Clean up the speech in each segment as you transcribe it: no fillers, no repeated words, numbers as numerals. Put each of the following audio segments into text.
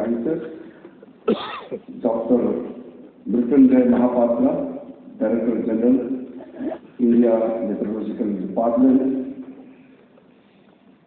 Sciences, Dr. Mrityunjay Mahapatra, Director General, India Meteorological Department,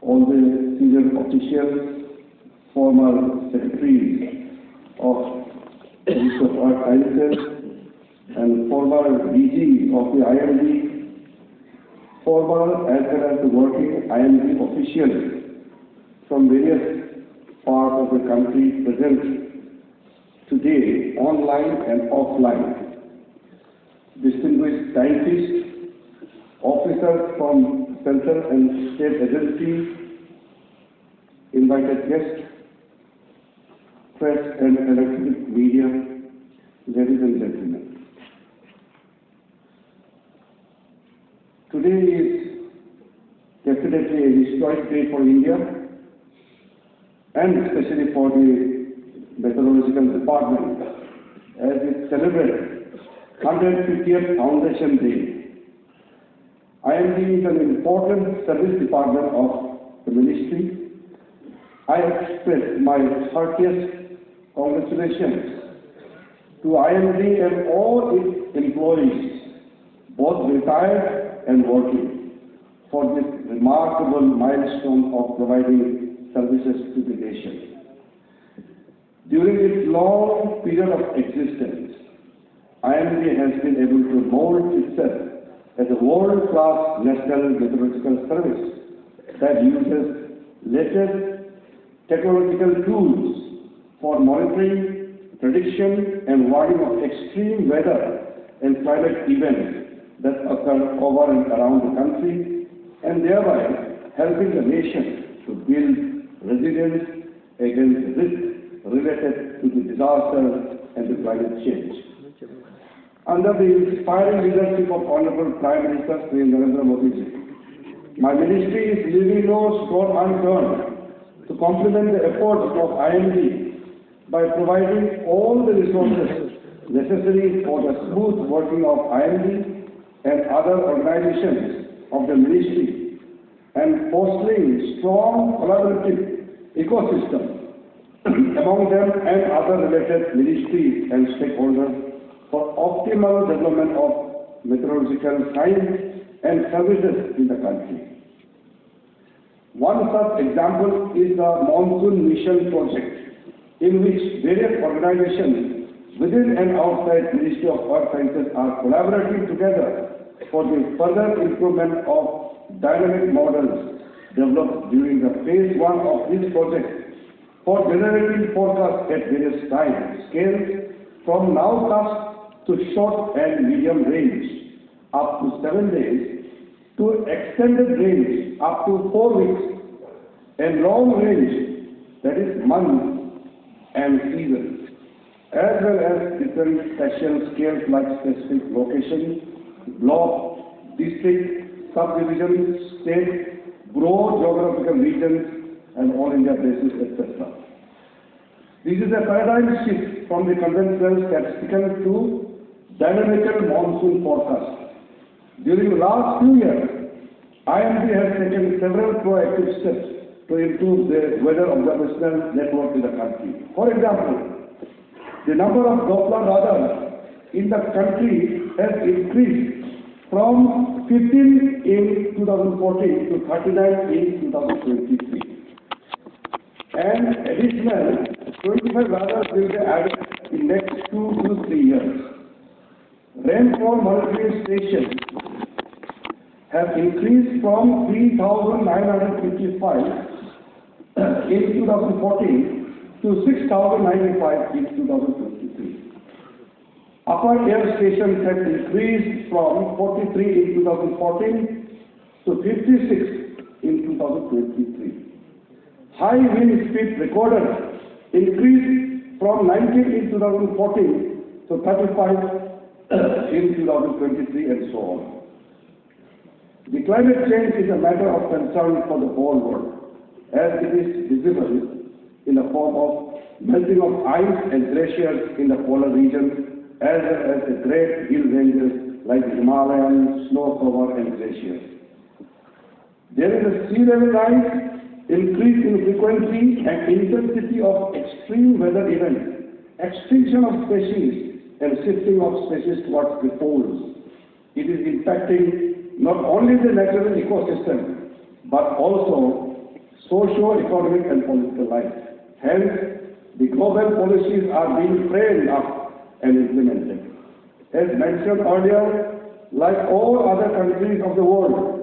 all the senior officials, former secretaries of Institute of Earth Sciences, and former DG of the IMD, former as well as the working IMD officials from various parts of the country present today, online and offline, distinguished scientists, officers from central and state agencies, invited guests, press and electronic media, ladies and gentlemen. Today is definitely a historic day for India and especially for the Meteorological Department as it celebrates 150th Foundation Day. IMD is an important service department of the ministry. I express my heartiest congratulations to IMD and all its employees, both retired and working, for this remarkable milestone of providing services to the nation. During its long period of existence, IMD has been able to mold itself as a world-class national meteorological service that uses latest technological tools for monitoring, prediction, and warning of extreme weather and climate events that occur over and around the country, and thereby helping the nation to build resilience against risks related to the disaster and the climate change. Under the inspiring leadership of Honorable Prime Minister Sri Narendra Modi ji, my ministry is leaving no stone unturned to complement the efforts of IMD by providing all the resources necessary for the smooth working of IMD and other organizations of the ministry and fostering strong collaborative ecosystem among them and other related ministries and stakeholders for optimal development of meteorological science and services in the country. One such example is the Monsoon Mission project, in which various organizations within and outside Ministry of Earth Sciences are collaborating together for the further improvement of dynamic models developed during the phase 1 of this project for generating forecasts at various time scales from nowcast to short and medium range up to 7 days to extended range up to 4 weeks and long range, that is months and seasons, as well as different spatial scales like specific location, block, district, subdivision, state, broad geographical regions, and all India basis, etc. This is a paradigm shift from the conventional statistical to dynamical monsoon forecast. During the last few years, IMD has taken several proactive steps to improve the weather observational network in the country. For example, the number of Doppler radars in the country has increased from 15 in 2014 to 39 in 2023. And additional 25 radars will be added in next 2 to 3 years. Rainfall monitoring stations have increased from 3,955 in 2014 to 6,095 in 2023. Upper air stations have increased from 43 in 2014 to 56 in 2023. High wind speed recorded increased from 19 in 2014 to 35 in 2023 and so on. The climate change is a matter of concern for the whole world, as it is visible in the form of melting of ice and glaciers in the polar regions, as well as the great hill ranges like the Himalayan, snow cover and glaciers. There is a sea level rise increase in frequency and intensity of extreme weather events, extinction of species, and shifting of species towards the poles. It is impacting not only the natural ecosystem, but also socio-economic and political life. Hence, the global policies are being framed up and implemented. As mentioned earlier, like all other countries of the world,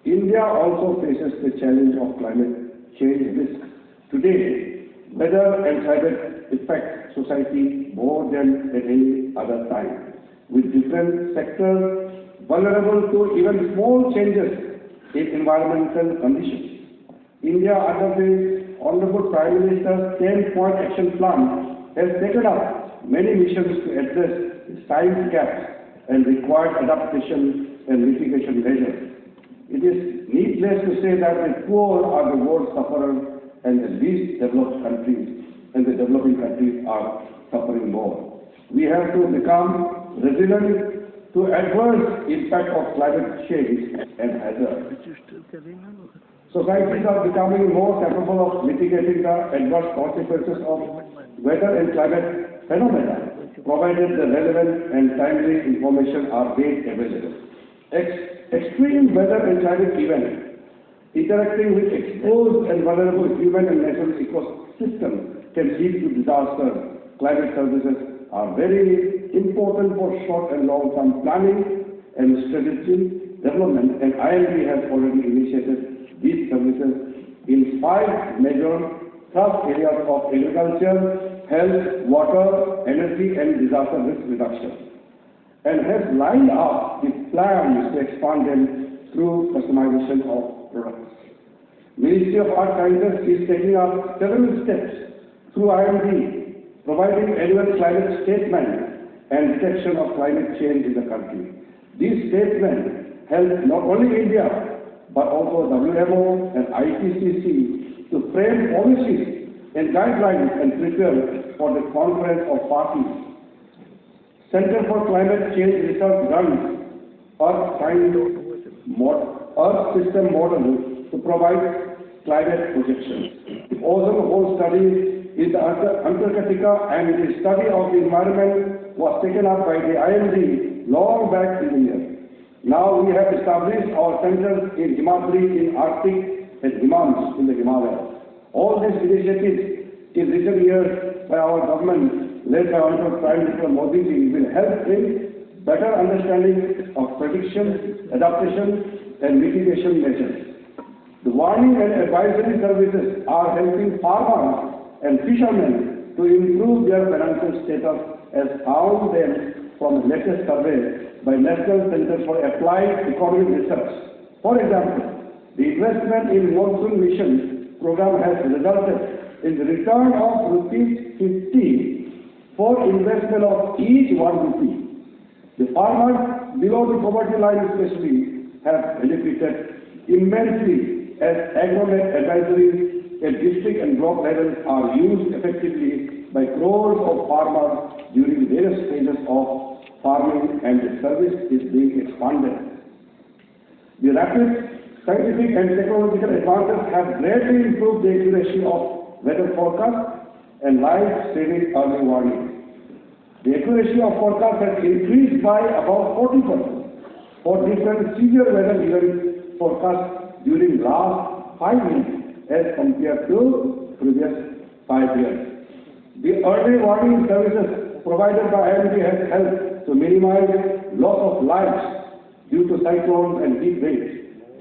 India also faces the challenge of climate change risk. Today, weather and climate affect society more than at any other time, with different sectors vulnerable to even small changes in environmental conditions. India, under the Honorable Prime Minister's 10-point action plan, has taken up many missions to address science gaps and required adaptation and mitigation measures. It is needless to say that the poor are the worst sufferers and the least developed countries, and the developing countries are suffering more. We have to become resilient to adverse impact of climate change and hazard. Societies are becoming more capable of mitigating the adverse consequences of weather and climate phenomena, provided the relevant and timely information are made available. Extreme weather and climate events interacting with exposed and vulnerable human and natural ecosystems can lead to disasters. Climate services are very important for short and long-term planning and strategic development, and IMD has already initiated these services in 5 major thrust areas of agriculture, health, water, energy, and disaster risk reduction, and has lined up with plans to expand them through customization of products. Ministry of Earth Sciences is taking up several steps through IMD, providing annual climate statement and detection of climate change in the country. These statements help not only India, but also WMO and IPCC to frame policies and guidelines and prepare for the conference of parties. Center for Climate Change Research runs Earth System Model to provide climate projections. The ozone hole study in the Antarctica and the study of the environment was taken up by the IMD long back in the year. Now we have established our centers in Himadri in Arctic and Himans in the Himalayas. All these initiatives in recent years by our government, led by Honorable Prime Minister Modi ji, will help bring better understanding of prediction, adaptation, and mitigation measures. The warning and advisory services are helping farmers and fishermen to improve their financial status as found them from the latest survey by National Center for Applied Economic Research. For example, the investment in monsoon mission program has resulted in the return of ₹50 for investment of each 1 rupee. The farmers below the poverty line especially have benefited immensely as agronet advisories at district and block levels are used effectively by crores of farmers during various stages of farming, and the service is being expanded. The rapid scientific and technological advances have greatly improved the accuracy of weather forecasts and life-saving early warning. The accuracy of forecasts has increased by about 40% for different severe weather events forecast during last 5 years as compared to previous 5 years. The early warning services provided by IMD has helped to minimize loss of lives due to cyclones and heat waves,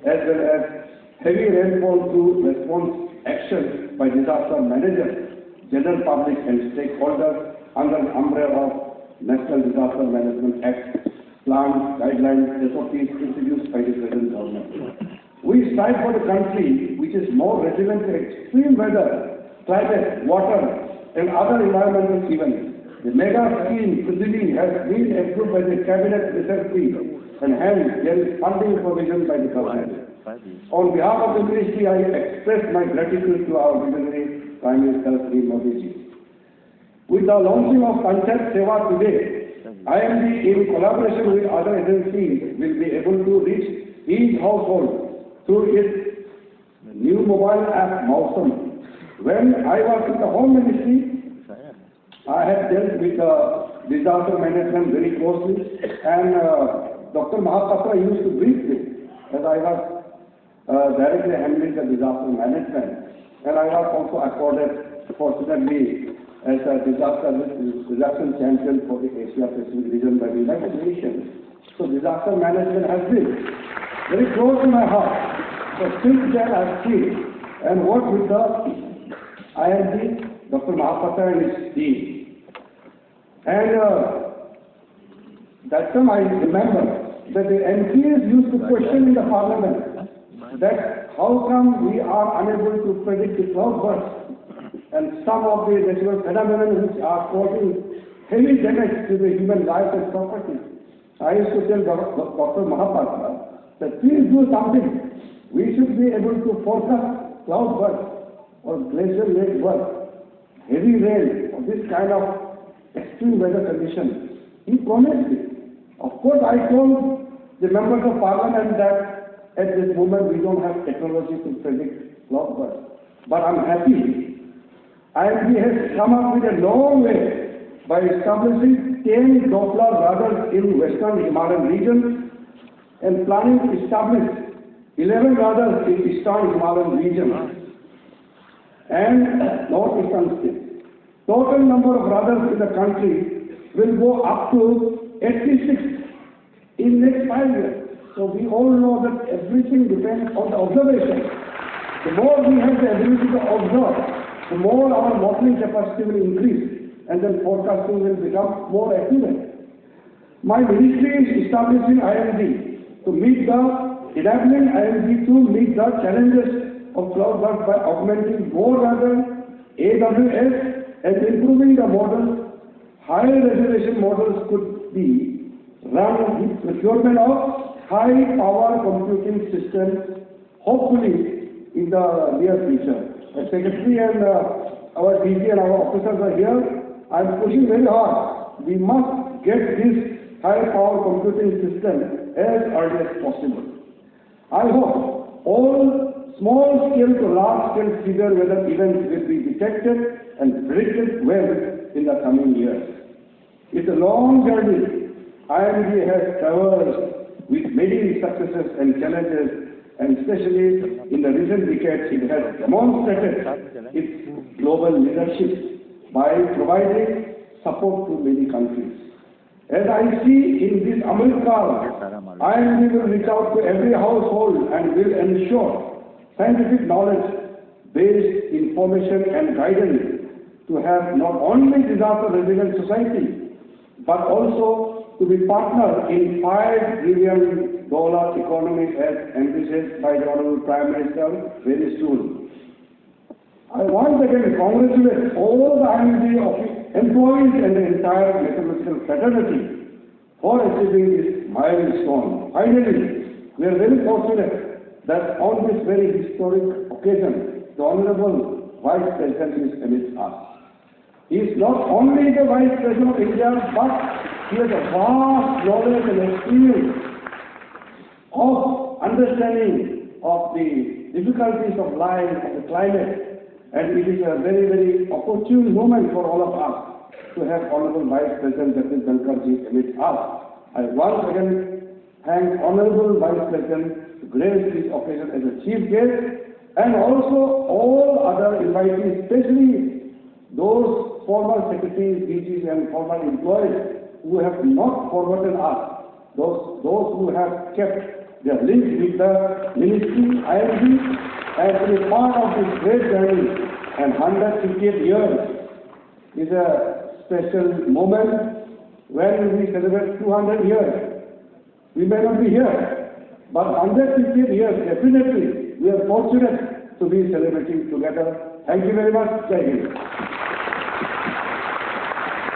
as well as heavy rainfall through response action by disaster managers, general public and stakeholders under the umbrella of National Disaster Management Act, plans, guidelines, SOPs introduced by the present government. We strive for a country which is more resilient to extreme weather, climate, water, and other environmental events. The mega scheme Prithvi has been approved by the Cabinet recently, and hence there is funding provision by the government. On behalf of the Ministry, I express my gratitude to our visionary Prime Minister Sri Modi ji. With the launching of Panchayat Seva today, IMD in collaboration with other agencies will be able to reach each household through its new mobile app Mausam. When I was in the Home Ministry, I had dealt with disaster management very closely, and Dr. Mahapatra used to brief me as I was directly handling the disaster management, and I was also accorded, fortunately, as a disaster reduction champion for the Asia Pacific region by the United Nations. So disaster management has been very close to my heart. So since then I have seen and worked with the IMD, Dr. Mahapatra and his team. And that time I remember that the MPs used to question in the parliament that how come we are unable to predict the cloudburst and some of the natural phenomena which are causing heavy damage to the human life and property. I used to tell Dr. Mahapatra that please do something. We should be able to forecast cloudburst or glacial lake burst, heavy rain, or this kind of extreme weather conditions. He promised it. Of course, I told the members of parliament that at this moment we don't have technology to predict cloudburst. But I'm happy. IMD has come up with a long way by establishing 10 Doppler radars in Western Himalayan region and planning to establish 11 radars in Eastern Himalayan region and Northeastern states. Total number of radars in the country will go up to 86 in next 5 years. So we all know that everything depends on the observation. The more we have the ability to observe, the more our modeling capacity will increase, and then forecasting will become more accurate. My ministry is establishing IMD to meet enabling IMD to meet the challenges of cloudburst by augmenting more radar, AWS, and improving the models. High resolution models could be run with procurement of high power computing systems, hopefully in the near future. The Secretary and our DG and our officers are here. I am pushing very hard. We must get this high power computing system as early as possible. I hope all small scale to large scale severe weather events will be detected and predicted well in the coming years. It's a long journey IMD has traversed with many successes and challenges, and especially in the recent decades it has demonstrated its global leadership by providing support to many countries. As I see in this Amritkal, IMD will reach out to every household and will ensure scientific knowledge-based information and guidance to have not only disaster resilient society, but also to be partner in $5 billion economy as envisaged by the Honorable Prime Minister very soon. I once again congratulate all the IMD employees and the entire mathematical fraternity for achieving this milestone. Finally, we are very fortunate that on this very historic occasion, the Honorable Vice President is amidst us. He is not only the Vice President of India, but he has a vast knowledge and experience of understanding of the difficulties of life, of the climate, and it is a very, very opportune moment for all of us to have Honorable Vice President Jagdish Dhankarji amidst us. I once again thank Honorable Vice President to grace this occasion as a chief guest, and also all other invitees, especially those former secretaries, DGs, and former employees who have not forgotten us, those who have kept their link with the ministry, IMD, and been a part of this great journey. And 150th year is a special moment when we celebrate 200 years. We may not be here, but 150th year, definitely, we are fortunate to be celebrating together. Thank you very much. Jai Hind.